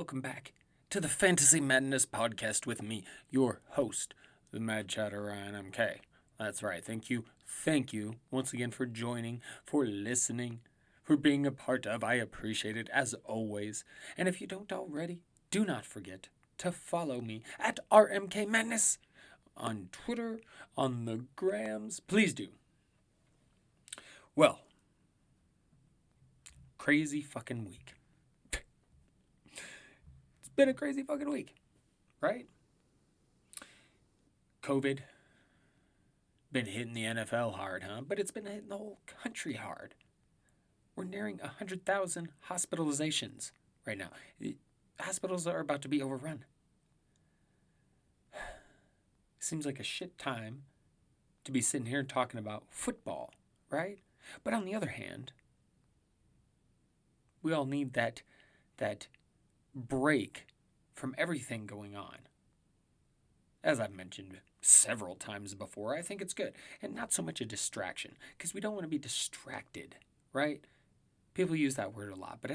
welcome back to the Fantasy Madness podcast with me, your host, the Mad Chatter Ryan MK. That's right, thank you once again for joining, for listening, for being a part of. I appreciate it as always. And if you don't already, do not forget to follow me at RMK Madness on Twitter, on the grams. Please do. Well, crazy fucking week. It's been a crazy fucking week, right? COVID been hitting the NFL hard, huh? But it's been hitting the whole country hard. We're nearing 100,000 hospitalizations right now. Hospitals are about to be overrun. Seems like a shit time to be sitting here talking about football, right? But on the other hand, we all need that break from everything going on. As I've mentioned several times before, I think it's good. And not so much a distraction, because we don't want to be distracted, right? People use that word a lot, but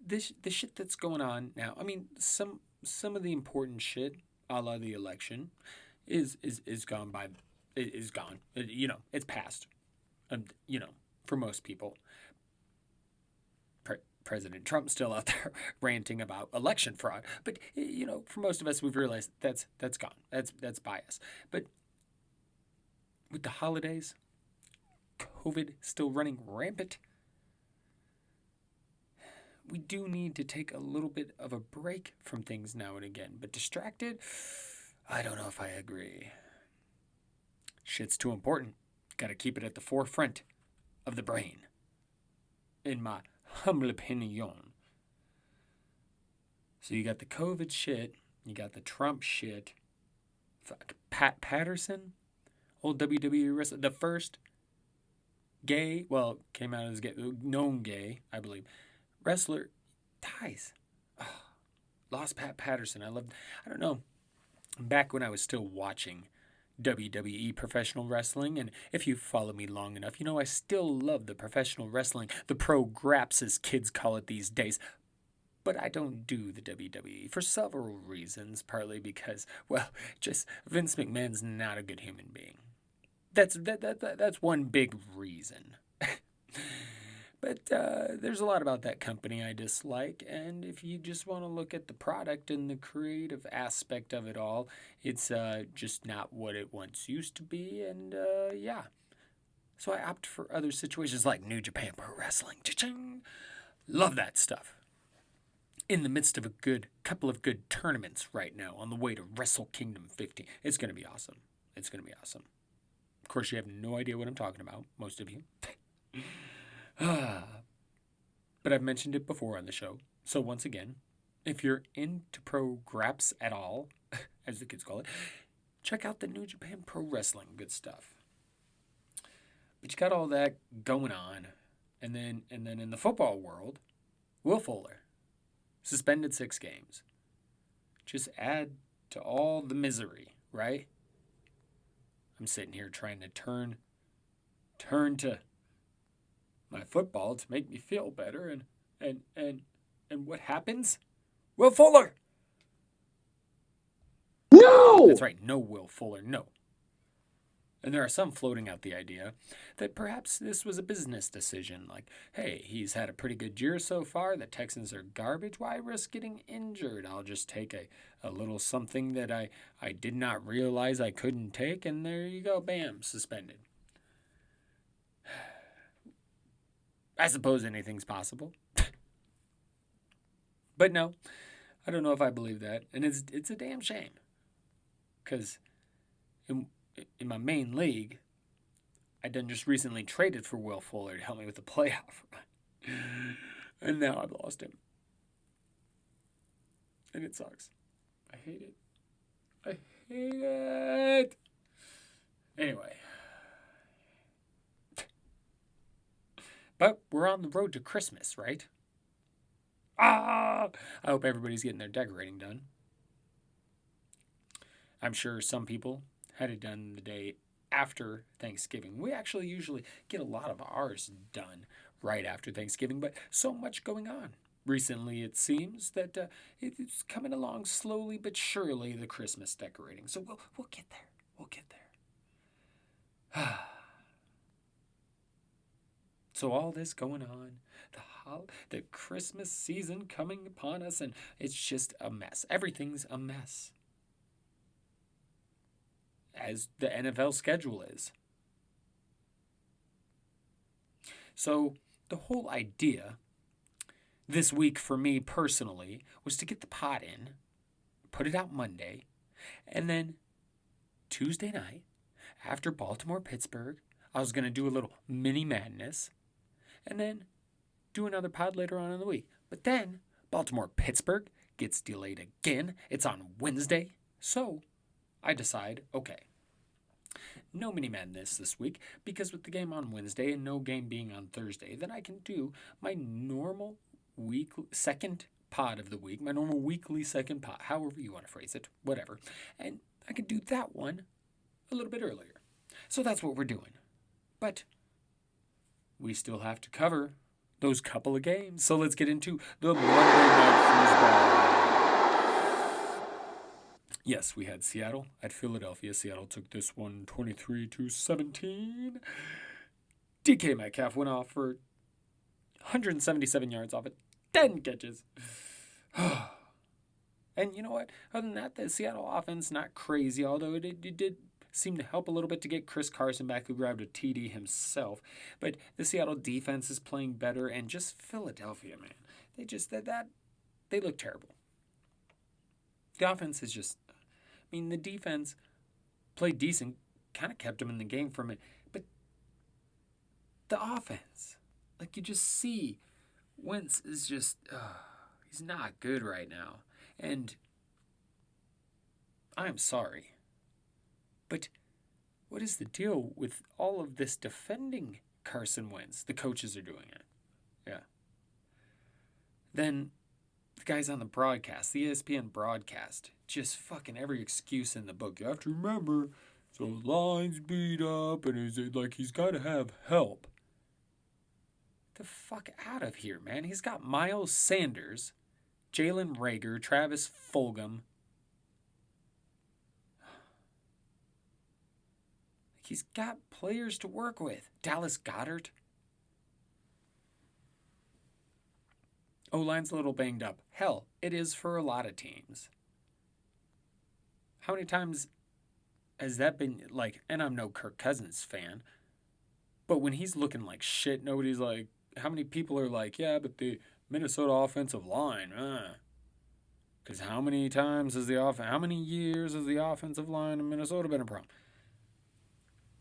the shit that's going on now, I mean, some of the important shit, a la the election, is gone by, it is gone. It's past, for most people. President Trump's still out there ranting about election fraud, but for most of us, we've realized that's gone. That's bias. But with the holidays, COVID still running rampant, we do need to take a little bit of a break from things now and again. But distracted, I don't know if I agree. Shit's too important. Got to keep it at the forefront of the brain, in my humble opinion. So you got the COVID shit, you got the Trump shit. Pat Patterson, old WWE wrestler, the first gay, well, came out as gay, known gay, I believe, wrestler, dies. Oh, lost Pat Patterson. I don't know, back when I was still watching WWE professional wrestling, and if you follow me long enough, I still love the professional wrestling, the pro graps as kids call it these days, but I don't do the WWE for several reasons, partly because, well, just Vince McMahon's not a good human being. That's one big reason. But there's a lot about that company I dislike, and if you just want to look at the product and the creative aspect of it all, it's just not what it once used to be, and yeah. So I opt for other situations like New Japan Pro Wrestling. Cha-ching! Love that stuff. In the midst of a couple of good tournaments right now, on the way to Wrestle Kingdom 15. It's going to be awesome. It's going to be awesome. Of course, you have no idea what I'm talking about, most of you. But I've mentioned it before on the show. So once again, if you're into pro graps at all, as the kids call it, check out the New Japan Pro Wrestling. Good stuff. But you got all that going on. And then in the football world, Will Fuller, suspended 6 games. Just add to all the misery, right? I'm sitting here trying to turn to my football to make me feel better, and what happens? Will Fuller! No! That's right, no Will Fuller, no. And there are some floating out the idea that perhaps this was a business decision, like, hey, he's had a pretty good year so far, the Texans are garbage, why risk getting injured? I'll just take a little something that I did not realize I couldn't take, and there you go, bam, suspended. I suppose anything's possible. But no, I don't know if I believe that. And it's a damn shame. Because in my main league, I done just recently traded for Will Fuller to help me with the playoff run. And now I've lost him. And it sucks. I hate it. I hate it. Anyway. But we're on the road to Christmas, right? I hope everybody's getting their decorating done. I'm sure some people had it done the day after Thanksgiving. We usually get a lot of ours done right after Thanksgiving, but so much going on. recently it seems that it's coming along slowly but surely, the Christmas decorating. So we'll get there. We'll get there. So all this going on, the Christmas season coming upon us, and it's just a mess. Everything's a mess, as the NFL schedule is. So the whole idea this week for me personally was to get the pod in, put it out Monday, and then Tuesday night, after Baltimore Pittsburgh, I was going to do a little mini madness, and then do another pod later on in the week. But then Baltimore Pittsburgh gets delayed again. It's on Wednesday. So I decide, okay, no mini madness this week, because with the game on Wednesday and no game being on Thursday, then I can do my normal second pod of the week, my normal weekly second pod, however you want to phrase it, whatever. And I can do that one a little bit earlier. So that's what we're doing. But we still have to cover those couple of games. So let's get into the Monday Night Football. Yes, we had Seattle at Philadelphia. Seattle took this one 23-17. DK Metcalf went off for 177 yards off it, 10 catches. And you know what? Other than that, the Seattle offense, not crazy, although it did seem to help a little bit to get Chris Carson back, who grabbed a TD himself. But the Seattle defense is playing better, and just Philadelphia, man. They just, they look terrible. The offense is just, the defense played decent, kind of kept them in the game for a minute. But the offense, you just see, Wentz is just, he's not good right now. And I'm sorry, but what is the deal with all of this defending Carson Wentz? The coaches are doing it. Yeah. Then the guys on the broadcast, the ESPN broadcast, just fucking every excuse in the book. You have to remember, so the line's beat up, and he's got to have help. The fuck out of here, man. He's got Miles Sanders, Jalen Reagor, Travis Fulgham. He's got players to work with. Dallas Goedert. O-line's a little banged up. Hell, it is for a lot of teams. How many times has that been, and I'm no Kirk Cousins fan, but when he's looking like shit, nobody's like, how many people are like, yeah, but the Minnesota offensive line, because how many years has the offensive line in Minnesota been a problem?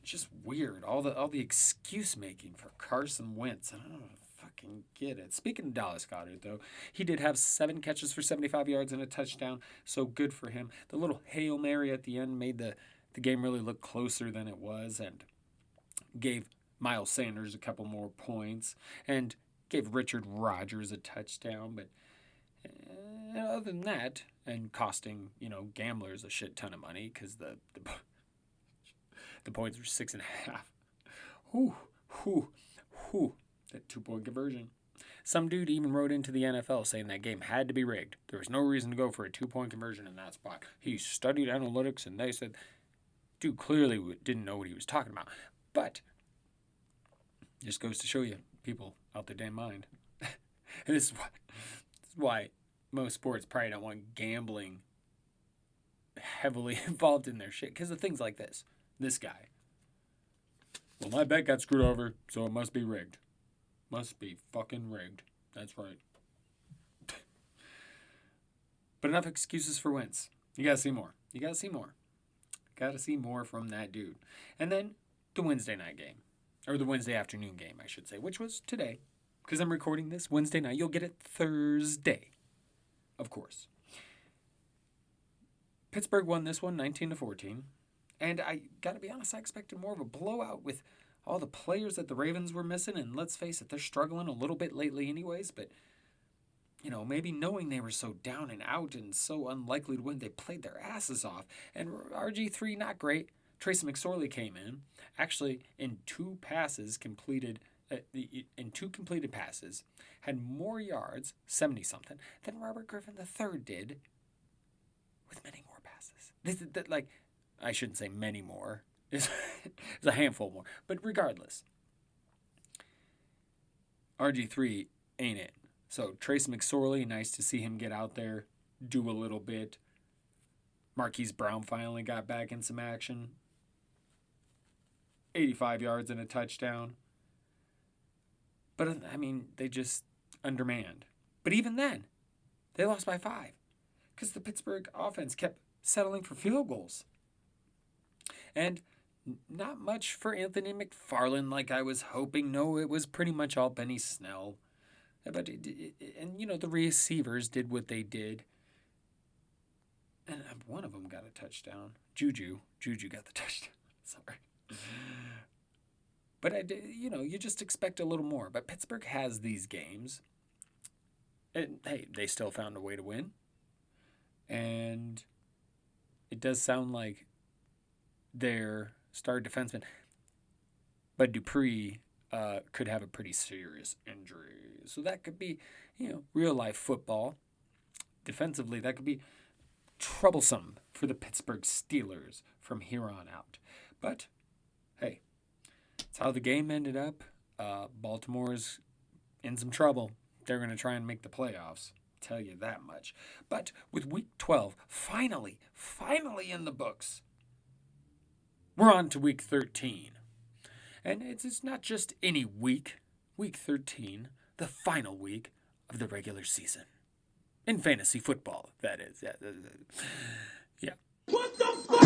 It's just weird. All the excuse making for Carson Wentz. I don't fucking get it. Speaking of Dallas Goedert, though, he did have 7 catches for 75 yards and a touchdown, so good for him. The little Hail Mary at the end made the game really look closer than it was, and gave Miles Sanders a couple more points, and gave Richard Rodgers a touchdown. But other than that, and costing, gamblers a shit ton of money, because the points were 6.5. That 2-point conversion. Some dude even wrote into the NFL saying that game had to be rigged. There was no reason to go for a 2-point conversion in that spot. He studied analytics, and they said, dude clearly didn't know what he was talking about. But just goes to show you, people out their damn mind. And this is why most sports probably don't want gambling heavily involved in their shit, because of things like this. This guy. Well, my bet got screwed over, so it must be rigged. Must be fucking rigged. That's right. But enough excuses for Wentz. You gotta see more. Gotta see more from that dude. And then the Wednesday night game. Or the Wednesday afternoon game, I should say, which was today. Because I'm recording this Wednesday night. You'll get it Thursday. Of course. Pittsburgh won this one 19-14. And I gotta be honest, I expected more of a blowout with all the players that the Ravens were missing. And let's face it, they're struggling a little bit lately anyways. But, maybe knowing they were so down and out and so unlikely to win, they played their asses off. And RG3, not great. Tracy McSorley came in, actually in 2 passes completed in 2 completed passes, had more yards, 70 something, than Robert Griffin III did with many more passes. Like, I shouldn't say many more. It's a handful more. But regardless, RG3 ain't it. So Trace McSorley, nice to see him get out there, do a little bit. Marquise Brown finally got back in some action. 85 yards and a touchdown. But, I mean, they just undermanned. But even then, they lost by 5 because the Pittsburgh offense kept settling for field goals. And not much for Anthony McFarland like I was hoping. No, it was pretty much all Benny Snell. But the receivers did what they did. And one of them got a touchdown. Juju got the touchdown. Sorry. But you just expect a little more. But Pittsburgh has these games. And hey, they still found a way to win. And it does sound like their star defenseman, Bud Dupree, could have a pretty serious injury. So that could be, real life football. Defensively, that could be troublesome for the Pittsburgh Steelers from here on out. But hey, that's how the game ended up. Baltimore's in some trouble. They're going to try and make the playoffs. Tell you that much. But with Week 12 finally in the books, we're on to Week 13. And it's not just any week. Week 13, the final week of the regular season. In fantasy football, that is. Yeah. What the fuck?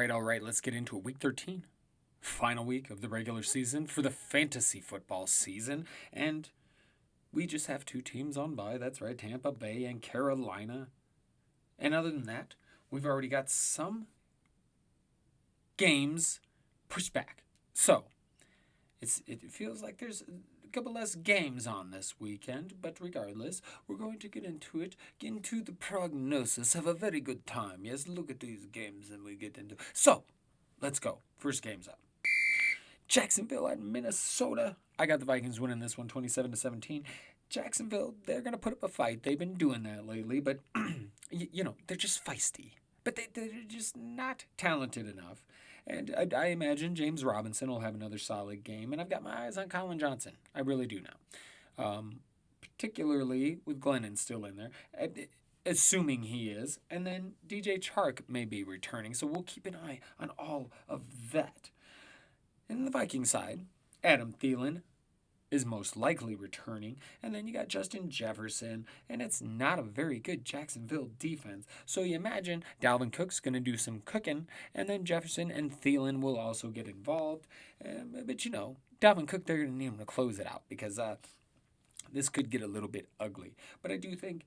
All right. Let's get into it. Week 13, final week of the regular season for the fantasy football season. And we just have 2 teams on bye. That's right, Tampa Bay and Carolina. And other than that, we've already got some games pushed back. So, it feels like there's a couple less games on this weekend, but regardless, we're going to get into it, get into the prognosis, have a very good time. Yes, look at these games and we get into. So, let's go. First game's up. Jacksonville at Minnesota. I got the Vikings winning this one 27-17. Jacksonville, they're going to put up a fight. They've been doing that lately, but, they're just feisty. But they're just not talented enough. And I imagine James Robinson will have another solid game. And I've got my eyes on Colin Johnson. I really do now. Particularly with Glennon still in there. Assuming he is. And then DJ Chark may be returning. So we'll keep an eye on all of that. In the Viking side, Adam Thielen is most likely returning. And then you got Justin Jefferson. And it's not a very good Jacksonville defense. So you imagine Dalvin Cook's going to do some cooking. And then Jefferson and Thielen will also get involved. But Dalvin Cook, they're going to need him to close it out. Because this could get a little bit ugly. But I do think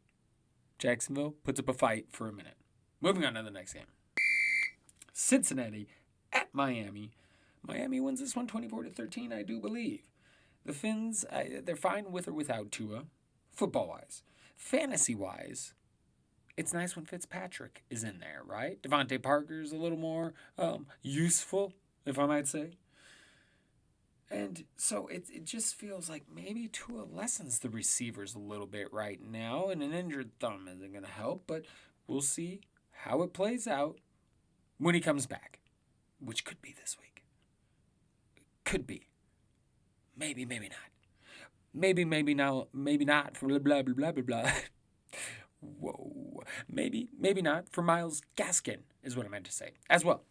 Jacksonville puts up a fight for a minute. Moving on to the next game. Cincinnati at Miami. Miami wins this one 24-13, I do believe. The Finns, they're fine with or without Tua, football-wise. Fantasy-wise, it's nice when Fitzpatrick is in there, right? Devontae Parker's a little more useful, if I might say. And so it just feels like maybe Tua lessens the receivers a little bit right now, and an injured thumb isn't going to help, but we'll see how it plays out when he comes back, which could be this week. Could be. Maybe not. Maybe now, maybe not for blah, blah, blah, blah, blah. Whoa. Maybe not for Myles Gaskin is what I meant to say as well.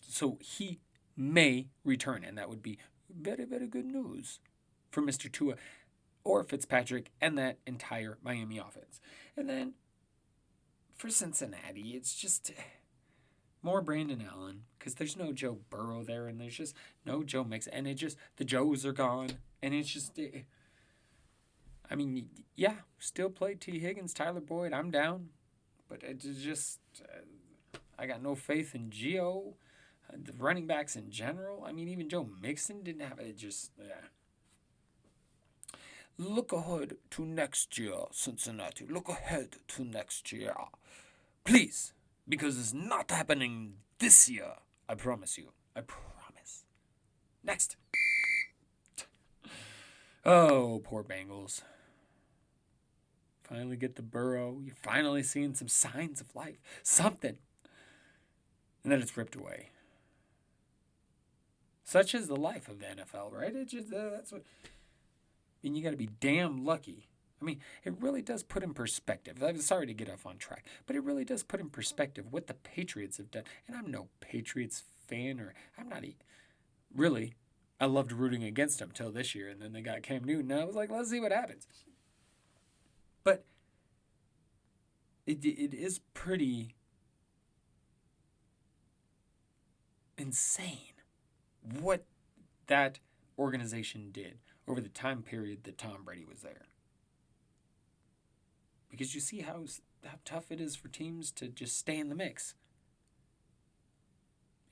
So he may return, and that would be very, very good news for Mr. Tua or Fitzpatrick and that entire Miami offense. And then for Cincinnati, it's just more Brandon Allen, because there's no Joe Burrow there, and there's just no Joe Mixon, and the Joes are gone, and it's just, still play T. Higgins, Tyler Boyd, I'm down, but it's just, I got no faith in Gio, the running backs in general. I mean, even Joe Mixon didn't have it, Look ahead to next year, Cincinnati. Look ahead to next year. Please, because it's not happening this year. I promise you. I promise. Next. Oh, poor Bengals. Finally get the Burrow. You're finally seeing some signs of life. Something. And then it's ripped away. Such is the life of the NFL, right? It just that's what. And you got to be damn lucky. I mean, it really does put in perspective. I'm sorry to get off on track, but it really does put in perspective what the Patriots have done. And I'm no Patriots fan, or I'm not really. I loved rooting against them till this year, and then they got Cam Newton. And I was like, let's see what happens. But it is pretty insane what that organization did over the time period that Tom Brady was there. Because you see how tough it is for teams to just stay in the mix.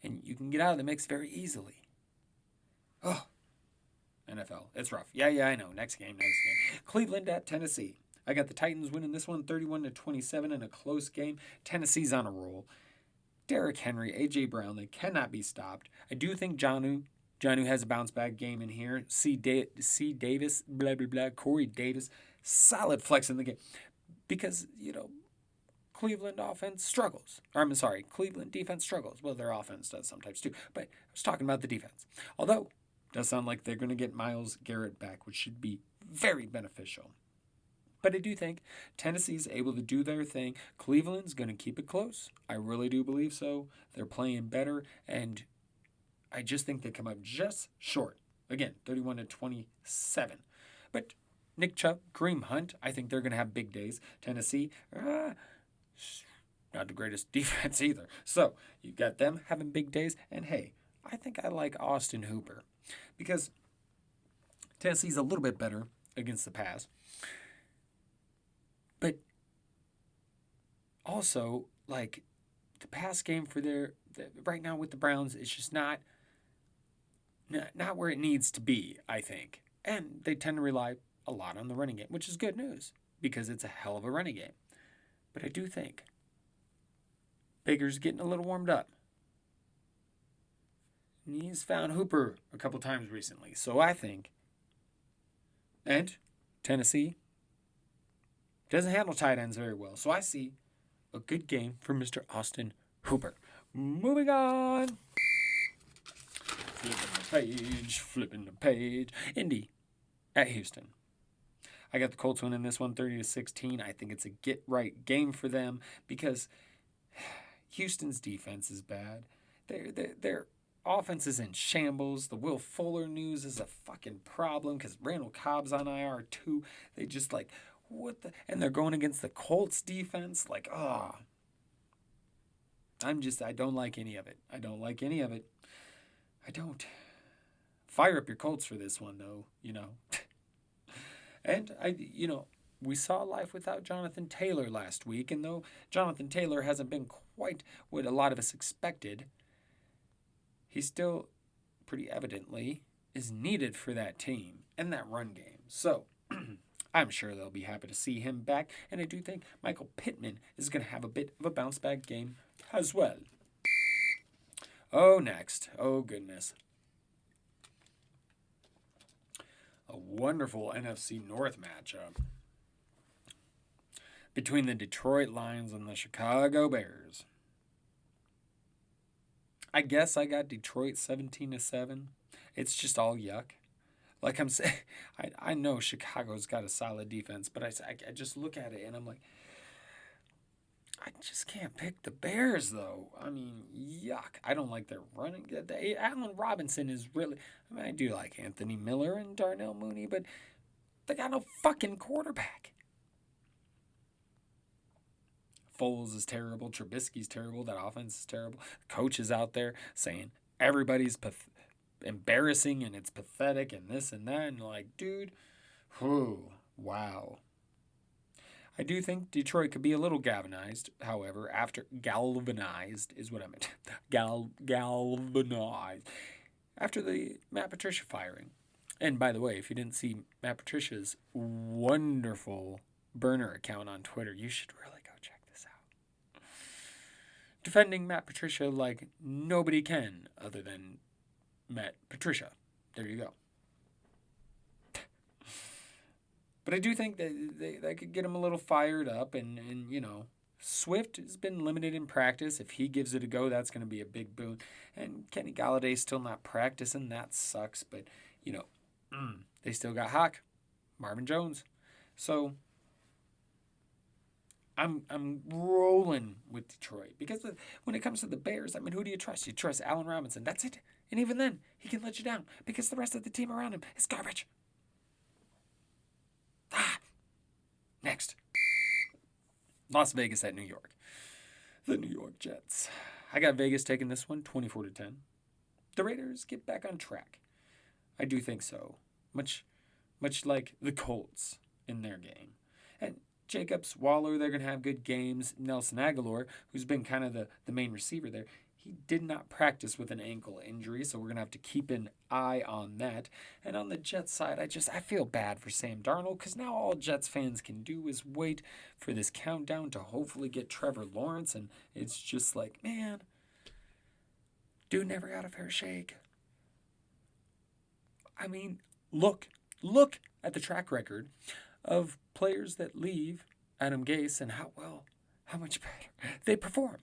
And you can get out of the mix very easily. Oh, NFL. It's rough. Yeah, I know. Next game. Cleveland at Tennessee. I got the Titans winning this one 31-27 in a close game. Tennessee's on a roll. Derrick Henry, A.J. Brown, they cannot be stopped. I do think Jonnu has a bounce back game in here. C. Davis, blah, blah, blah. Corey Davis, solid flex in the game. Because, Cleveland offense struggles. Cleveland defense struggles. Well, their offense does sometimes too. But I was talking about the defense. Although, it does sound like they're going to get Myles Garrett back, which should be very beneficial. But I do think Tennessee's able to do their thing. Cleveland's going to keep it close. I really do believe so. They're playing better, and I just think they come up just short. Again, 31-27. But Nick Chubb, Kareem Hunt, I think they're going to have big days. Tennessee, not the greatest defense either. So you got them having big days. And hey, I think I like Austin Hooper because Tennessee's a little bit better against the pass. But also, like, the pass game for right now with the Browns is just not where it needs to be, I think. And they tend to rely a lot on the running game, which is good news because it's a hell of a running game. But I do think Baker's getting a little warmed up. And he's found Hooper a couple times recently. So I think, and Tennessee doesn't handle tight ends very well. So I see a good game for Mr. Austin Hooper. Moving on. Flipping the page. Indy at Houston. I got the Colts winning this one 30-16. I think it's a get-right game for them because Houston's defense is bad. Their offense is in shambles. The Will Fuller news is a fucking problem because Randall Cobb's on IR too. They just and they're going against the Colts defense. I don't like any of it. I don't. Fire up your Colts for this one, though, And, we saw life without Jonathan Taylor last week, and though Jonathan Taylor hasn't been quite what a lot of us expected, he still, pretty evidently, is needed for that team and that run game. So, I'm sure they'll be happy to see him back, and I do think Michael Pittman is going to have a bit of a bounce-back game as well. Oh, next. Oh, goodness. A wonderful NFC North matchup between the Detroit Lions and the Chicago Bears. I guess I got Detroit 17-7. It's just all yuck. Like I'm saying, I know Chicago's got a solid defense, but I just look at it and I'm like, I just can't pick the Bears, though. I mean, yuck. I don't like their running. Allen Robinson is really... I do like Anthony Miller and Darnell Mooney, but they got no fucking quarterback. Foles is terrible. Trubisky's terrible. That offense is terrible. The coach is out there saying everybody's embarrassing and it's pathetic and this and that. And dude, wow. I do think Detroit could be a little galvanized, however, galvanized is what I meant. Galvanized. After the Matt Patricia firing. And by the way, if you didn't see Matt Patricia's wonderful burner account on Twitter, you should really go check this out. defending Matt Patricia like nobody can other than Matt Patricia. There you go. But I do think that they could get him a little fired up, and Swift has been limited in practice. If he gives it a go, that's going to be a big boon. And Kenny Galladay's still not practicing. That sucks. But, they still got Hawk, Marvin Jones. So I'm rolling with Detroit. Because when it comes to the Bears, I mean, who do you trust? You trust Allen Robinson. That's it. And even then, he can let you down because the rest of the team around him is garbage. Next. Las Vegas at New York. The New York Jets. I got Vegas taking this one 24-10. The Raiders get back on track. I do think so. Much like the Colts in their game. And Jacobs, Waller, they're going to have good games. Nelson Aguilar, who's been kind of the main receiver there, he did not practice with an ankle injury, so we're going to have to keep an eye on that. And on the Jets side, I feel bad for Sam Darnold because now all Jets fans can do is wait for this countdown to hopefully get Trevor Lawrence, and it's just like, man, dude never got a fair shake. I mean, look at the track record of players that leave Adam Gase and how much better they perform.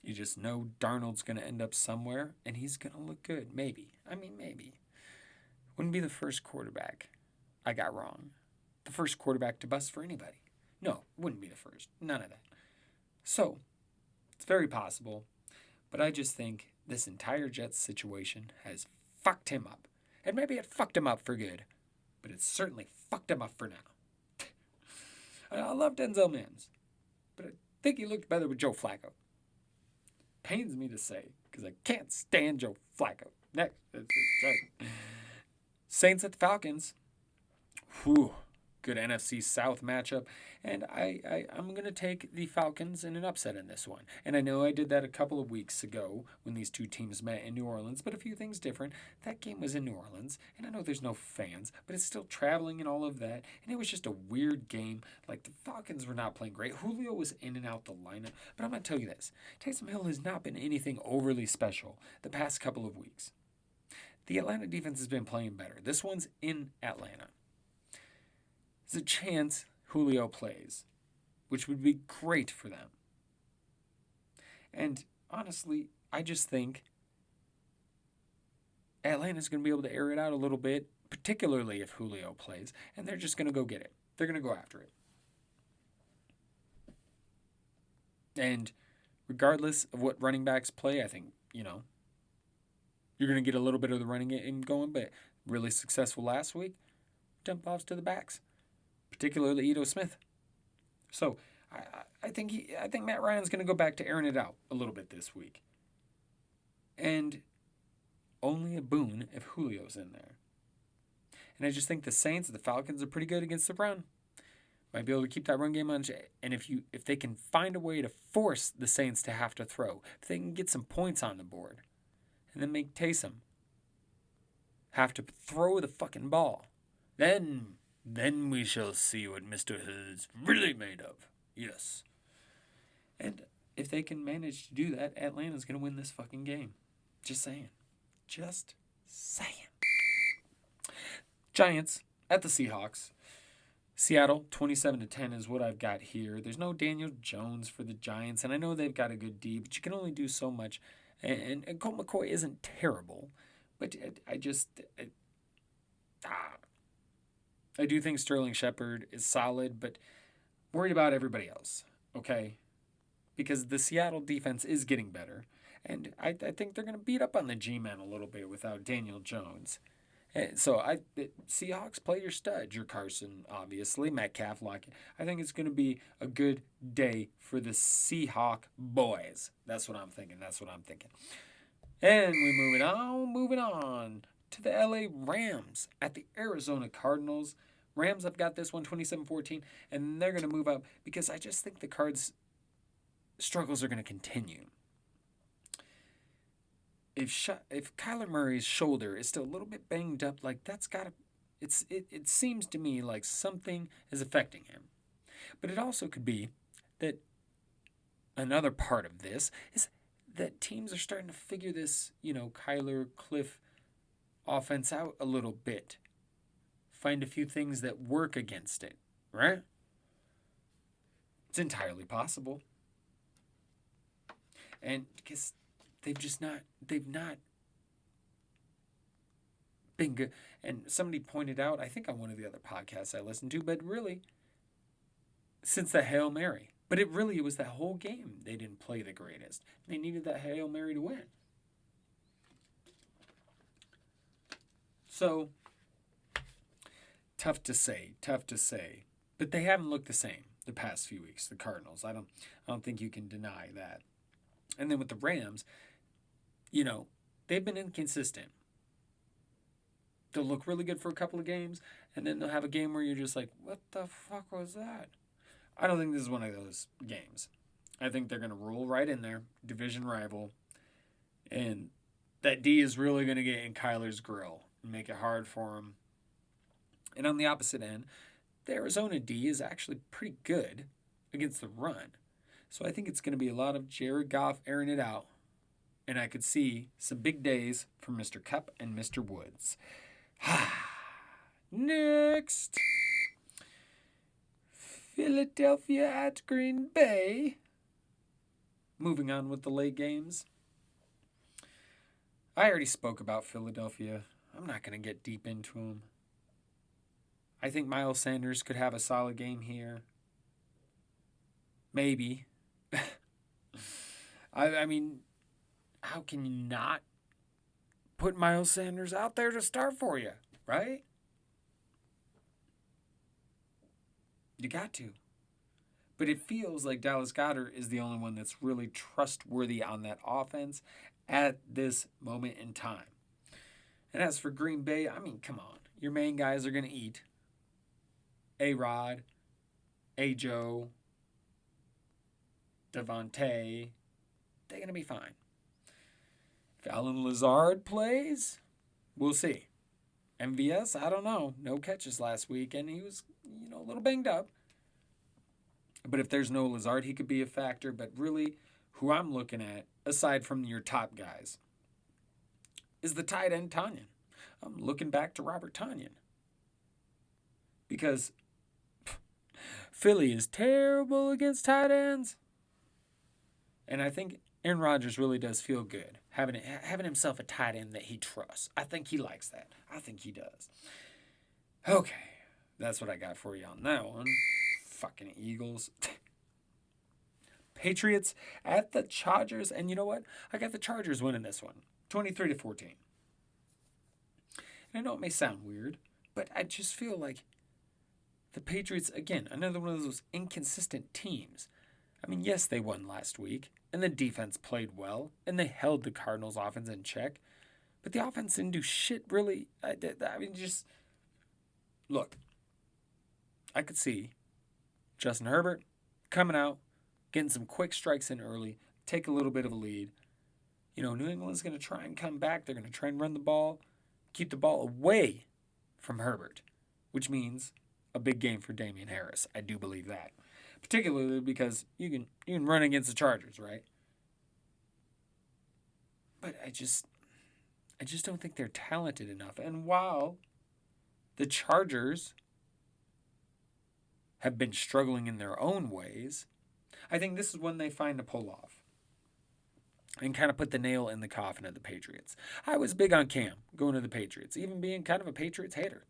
You just know Darnold's going to end up somewhere, and he's going to look good. Maybe. Wouldn't be the first quarterback I got wrong. The first quarterback to bust for anybody. No, wouldn't be the first. None of that. So, it's very possible, but I just think this entire Jets situation has fucked him up. And maybe it fucked him up for good, but it certainly fucked him up for now. I love Denzel Mims, but I think he looked better with Joe Flacco. Pains me to say, because I can't stand Joe Flacco. Next. Saints at the Falcons. Whew. Good NFC South matchup. And I'm going to take the Falcons in an upset in this one. And I know I did that a couple of weeks ago when these two teams met in New Orleans, but a few things different. That game was in New Orleans, and I know there's no fans, but it's still traveling and all of that. And it was just a weird game. Like, the Falcons were not playing great. Julio was in and out the lineup. But I'm going to tell you this. Taysom Hill has not been anything overly special the past couple of weeks. The Atlanta defense has been playing better. This one's in Atlanta. There's a chance Julio plays, which would be great for them. And honestly, I just think Atlanta's going to be able to air it out a little bit, particularly if Julio plays, and they're just going to go get it. They're going to go after it. And regardless of what running backs play, I think, you're going to get a little bit of the running game going, but really successful last week. Dump offs to the backs, particularly Ito Smith. So I think Matt Ryan's going to go back to airing it out a little bit this week. And only a boon if Julio's in there. And I just think the Saints, the Falcons are pretty good against the run. Might be able to keep that run game on. And if they can find a way to force the Saints to have to throw, if they can get some points on the board, and then make Taysom have to throw the fucking ball, then we shall see what Mr. Hill is really made of. Yes. And if they can manage to do that, Atlanta's going to win this fucking game. Just saying. Giants at the Seahawks. Seattle, 27-10 is what I've got here. There's no Daniel Jones for the Giants, and I know they've got a good D, but you can only do so much. And Colt McCoy isn't terrible, but I do think Sterling Shepard is solid, but worried about everybody else, okay? Because the Seattle defense is getting better, and I think they're going to beat up on the G-men a little bit without Daniel Jones. And so Seahawks, play your stud. Your Carson, obviously. Metcalf, Lockett. I think it's going to be a good day for the Seahawk boys. That's what I'm thinking. And we're moving on to the LA Rams at the Arizona Cardinals. Rams, I've got this one, 27-14, and they're going to move up because I just think the Cards' struggles are going to continue. If Kyler Murray's shoulder is still a little bit banged up, like it seems to me like something is affecting him. But it also could be that another part of this is that teams are starting to figure this, Kyler Cliff offense out a little bit. Find a few things that work against it, right? It's entirely possible. And because they've not been good. And somebody pointed out, I think on one of the other podcasts I listened to, but really, since the Hail Mary. But it was that whole game they didn't play the greatest. They needed that Hail Mary to win. So, tough to say. But they haven't looked the same the past few weeks, the Cardinals. I don't think you can deny that. And then with the Rams, they've been inconsistent. They'll look really good for a couple of games, and then they'll have a game where you're just like, what the fuck was that? I don't think this is one of those games. I think they're going to roll right in there, division rival, and that D is really going to get in Kyler's grill and make it hard for him. And on the opposite end, the Arizona D is actually pretty good against the run. So I think it's going to be a lot of Jared Goff airing it out. And I could see some big days from Mr. Kupp and Mr. Woods. Next. Philadelphia at Green Bay. Moving on with the late games. I already spoke about Philadelphia. I'm not going to get deep into them. I think Miles Sanders could have a solid game here. Maybe. I mean, how can you not put Miles Sanders out there to start for you, right? You got to. But it feels like Dallas Goedert is the only one that's really trustworthy on that offense at this moment in time. And as for Green Bay, I mean, come on. Your main guys are going to eat. A-Rod, A-Joe, Devontae, they're going to be fine. If Allen Lazard plays, we'll see. MVS, I don't know. No catches last week, and he was, a little banged up. But if there's no Lazard, he could be a factor. But really, who I'm looking at, aside from your top guys, is the tight end Tonyan. I'm looking back to Robert Tonyan. Because Philly is terrible against tight ends. And I think Aaron Rodgers really does feel good having himself a tight end that he trusts. I think he likes that. I think he does. Okay, that's what I got for you on that one. Fucking Eagles. Patriots at the Chargers. And you know what? I got the Chargers winning this one. 23-14. And I know it may sound weird, but I just feel like the Patriots, again, another one of those inconsistent teams. I mean, yes, they won last week, and the defense played well, and they held the Cardinals' offense in check, but the offense didn't do shit, really. I mean, just, look, I could see Justin Herbert coming out, getting some quick strikes in early, take a little bit of a lead. New England's going to try and come back. They're going to try and run the ball, keep the ball away from Herbert, which means a big game for Damian Harris. I do believe that. Particularly because you can run against the Chargers, right? But I just don't think they're talented enough. And while the Chargers have been struggling in their own ways, I think this is when they find a pull-off and kind of put the nail in the coffin of the Patriots. I was big on Cam going to the Patriots, even being kind of a Patriots hater.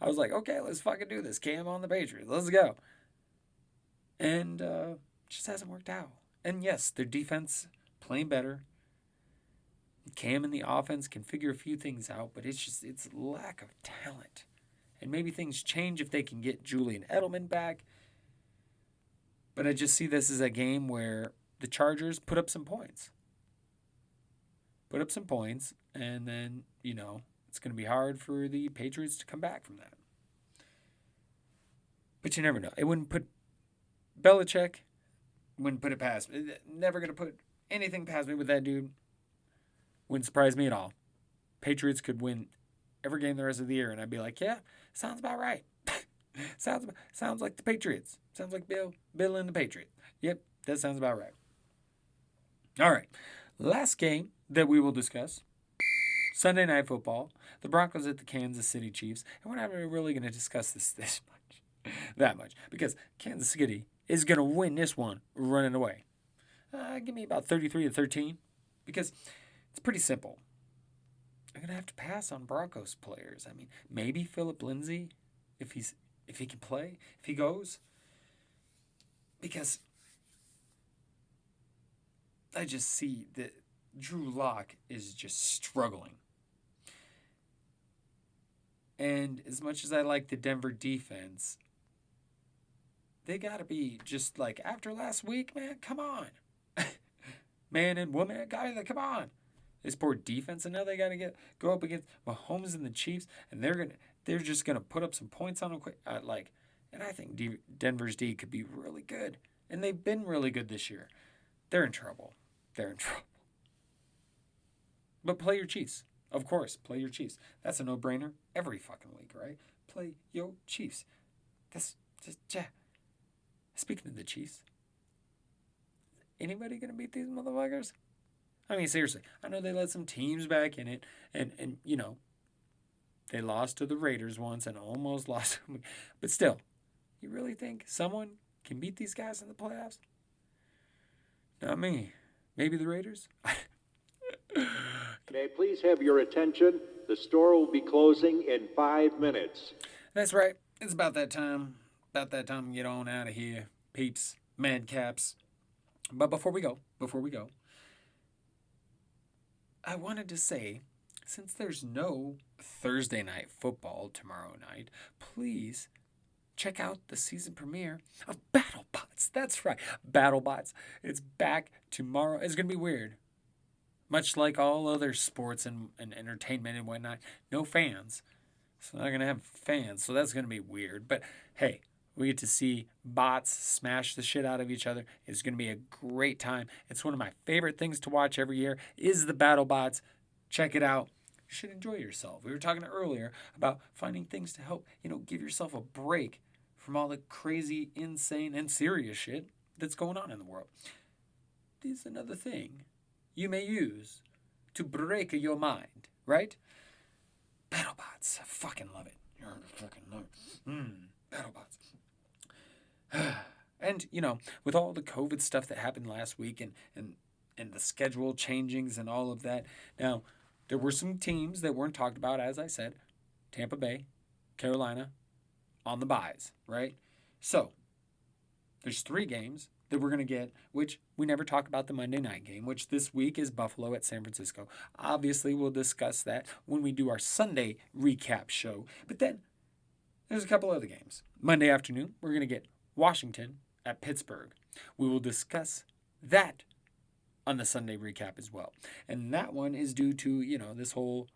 I was like, okay, let's fucking do this. Cam on the Patriots. Let's go. And just hasn't worked out. And yes, their defense playing better. Cam and the offense can figure a few things out, but it's lack of talent. And maybe things change if they can get Julian Edelman back. But I just see this as a game where the Chargers put up some points. And then, it's going to be hard for the Patriots to come back from that. But you never know. It wouldn't put Belichick, wouldn't put it past me. Never going to put anything past me with that dude. Wouldn't surprise me at all. Patriots could win every game the rest of the year, and I'd be like, yeah, sounds about right. sounds like the Patriots. Sounds like Bill and the Patriots. Yep, that sounds about right. All right. Last game that we will discuss Sunday Night Football. The Broncos at the Kansas City Chiefs. And we're not really going to discuss this much, that much, because Kansas City is going to win this one running away. Give me about 33-13, because it's pretty simple. I'm going to have to pass on Broncos players. I mean, maybe Philip Lindsay, if he can play, if he goes. Because I just see that Drew Lock is just struggling. And as much as I like the Denver defense, they got to be just like, after last week, man, come on. Man and woman, come on. This poor defense, and now they got to go up against Mahomes and the Chiefs, and they're just gonna put up some points on them quick. And I think Denver's D could be really good, and they've been really good this year. They're in trouble. But play your Chiefs. Of course, play your Chiefs. That's a no-brainer every fucking week, right? Play your Chiefs. That's just, yeah. Speaking of the Chiefs, anybody gonna beat these motherfuckers? I mean, seriously, I know they let some teams back in it, and you know, they lost to the Raiders once and almost lost. But still, you really think someone can beat these guys in the playoffs? Not me. Maybe the Raiders? May I please have your attention? The store will be closing in 5 minutes. That's right. It's about that time. About that time to get on out of here, peeps, madcaps. But before we go, I wanted to say, since there's no Thursday night football tomorrow night, please check out the season premiere of BattleBots. That's right, BattleBots. It's back tomorrow. It's going to be weird. Much like all other sports and entertainment and whatnot, no fans. So they're not going to have fans, so that's going to be weird. But hey, we get to see bots smash the shit out of each other. It's going to be a great time. It's one of my favorite things to watch every year is the BattleBots. Check it out. You should enjoy yourself. We were talking earlier about finding things to help, give yourself a break from all the crazy, insane, and serious shit that's going on in the world. This is another thing you may use to break your mind, right? BattleBots. I fucking love it. I fucking love it. BattleBots. And, with all the COVID stuff that happened last week and the schedule changings and all of that, now, there were some teams that weren't talked about, as I said. Tampa Bay, Carolina, on the byes, right? So, there's 3 games that we're going to get, which we never talk about the Monday night game, which this week is Buffalo at San Francisco. Obviously, we'll discuss that when we do our Sunday recap show. But then, there's a couple other games. Monday afternoon, we're going to get Washington at Pittsburgh. We will discuss that on the Sunday recap as well. And that one is due to, this whole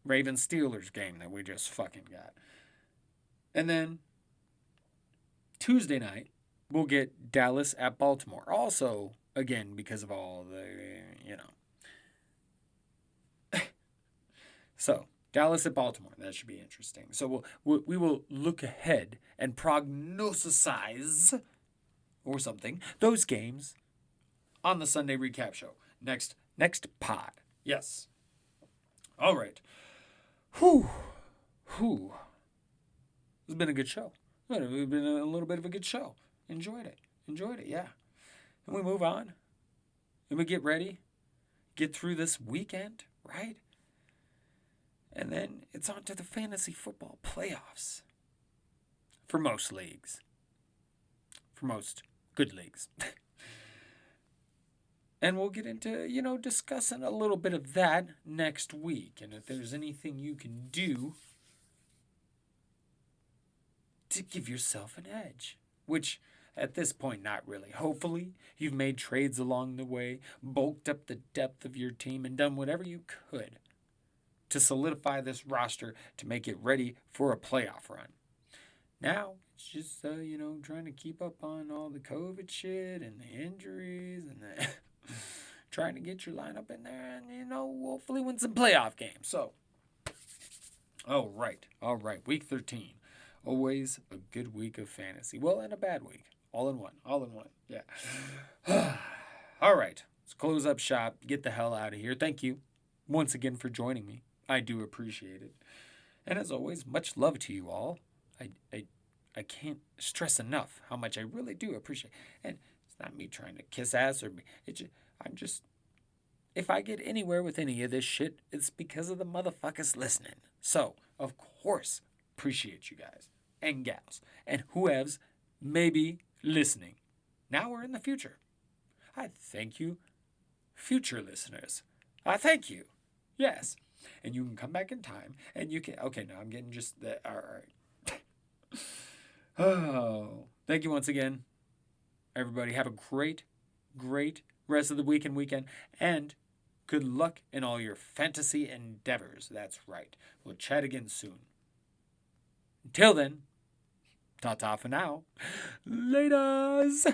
Ravens-Steelers game that we just fucking got. And then Tuesday night, we'll get Dallas at Baltimore. Also, again, because of all the, So, Dallas at Baltimore. That should be interesting. So we will look ahead and prognosisize or something those games on the Sunday recap show. Next pod. Yes. All right. Whew. It's been a good show. It's been a little bit of a good show. Enjoyed it, yeah. And we move on. And we get ready. Get through this weekend, right? And then it's on to the fantasy football playoffs. For most leagues. For most good leagues. And we'll get into, discussing a little bit of that next week. And if there's anything you can do to give yourself an edge. Which, at this point, not really. Hopefully, you've made trades along the way, bulked up the depth of your team, and done whatever you could to solidify this roster to make it ready for a playoff run. Now, it's just, trying to keep up on all the COVID shit and the injuries and the trying to get your lineup in there and, hopefully win some playoff games. So, all right. Week 13. Always a good week of fantasy. Well, and a bad week. All in one. Yeah. All right. Let's close up shop. Get the hell out of here. Thank you once again for joining me. I do appreciate it. And as always, much love to you all. I can't stress enough how much I really do appreciate. And it's not me trying to kiss ass or I'm just, if I get anywhere with any of this shit, it's because of the motherfuckers listening. So, of course, appreciate you guys and gals and whoever's maybe listening now or in the future. I thank you, future listeners. I thank you. Yes. And you can come back in time and you can, okay, now I'm getting just the, all right. Oh, thank you once again, everybody. Have a great, great rest of the week and weekend. And good luck in all your fantasy endeavors. That's right. We'll chat again soon. Until then, ta-ta for now. Laters!